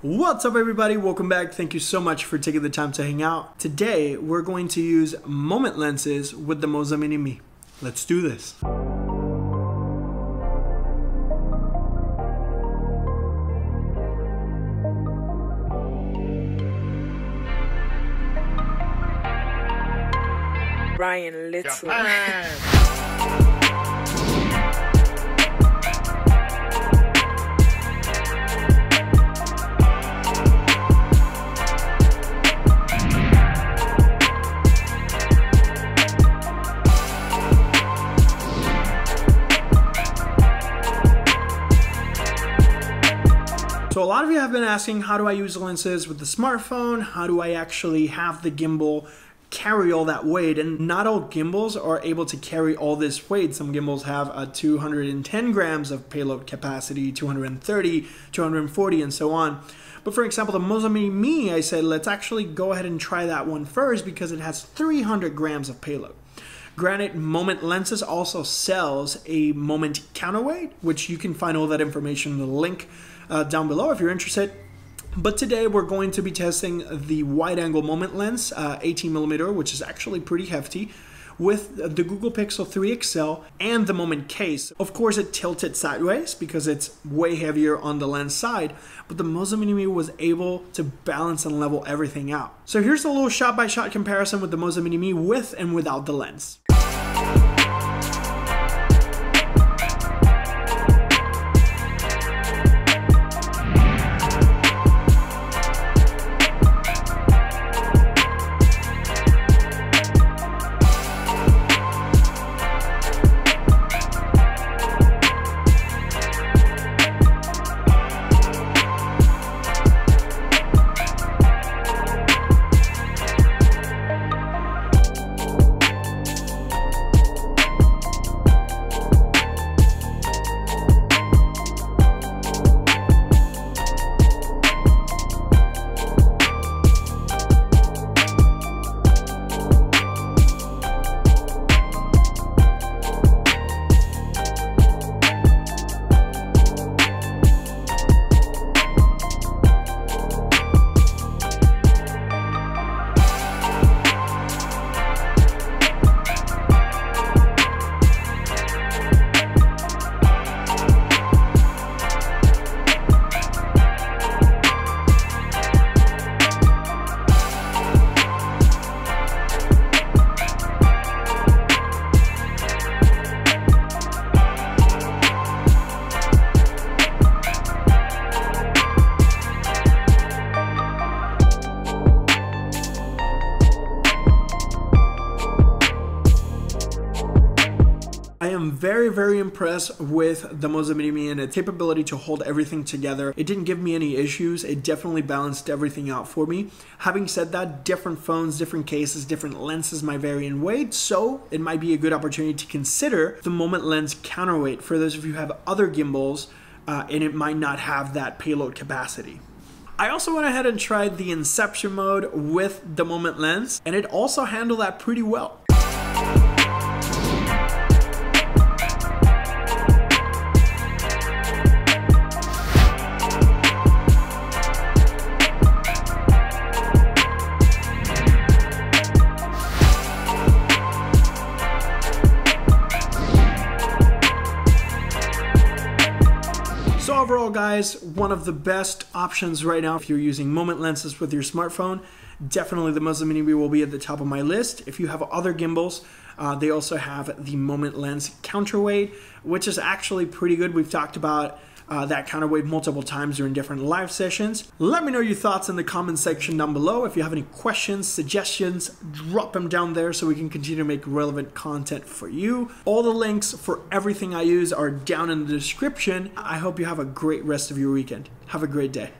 What's up everybody, welcome back. Thank you so much for taking the time to hang out. Today we're going to use moment lenses with the Moza Mini MI. Let's do this. Ryan Little. So a lot of you have been asking, how do I use lenses with the smartphone? How do I actually have the gimbal carry all that weight? And not all gimbals are able to carry all this weight. Some gimbals have 210 grams of payload capacity, 230, 240, and so on. But for example, the Moza Mini MI, I said, let's actually go ahead and try that one first because it has 300 grams of payload. Granted, Moment Lenses also sells a moment counterweight, which you can find all that information in the link down below if you're interested. But today we're going to be testing the wide angle moment lens, 18mm, which is actually pretty hefty, with the Google Pixel 3 XL and the Moment case. Of course, it tilted sideways because it's way heavier on the lens side, but the Moza Mini MI was able to balance and level everything out. So here's a little shot-by-shot comparison with the Moza Mini MI with and without the lens. I am very impressed with the Moza Mini MI and its capability to hold everything together. It didn't give me any issues. It definitely balanced everything out for me. Having said that, different phones, different cases, different lenses might vary in weight, so it might be a good opportunity to consider the Moment lens counterweight for those of you who have other gimbals and it might not have that payload capacity. I also went ahead and tried the Inception mode with the Moment lens, and it also handled that pretty well. So overall guys, one of the best options right now if you're using moment lenses with your smartphone, definitely the Moza Mini MI will be at the top of my list. If you have other gimbals, they also have the moment lens counterweight, which is actually pretty good. We've talked about that counterweight multiple times during different live sessions. Let me know your thoughts in the comment section down below. If you have any questions, suggestions, drop them down there so we can continue to make relevant content for you. All the links for everything I use are down in the description. I hope you have a great rest of your weekend. Have a great day.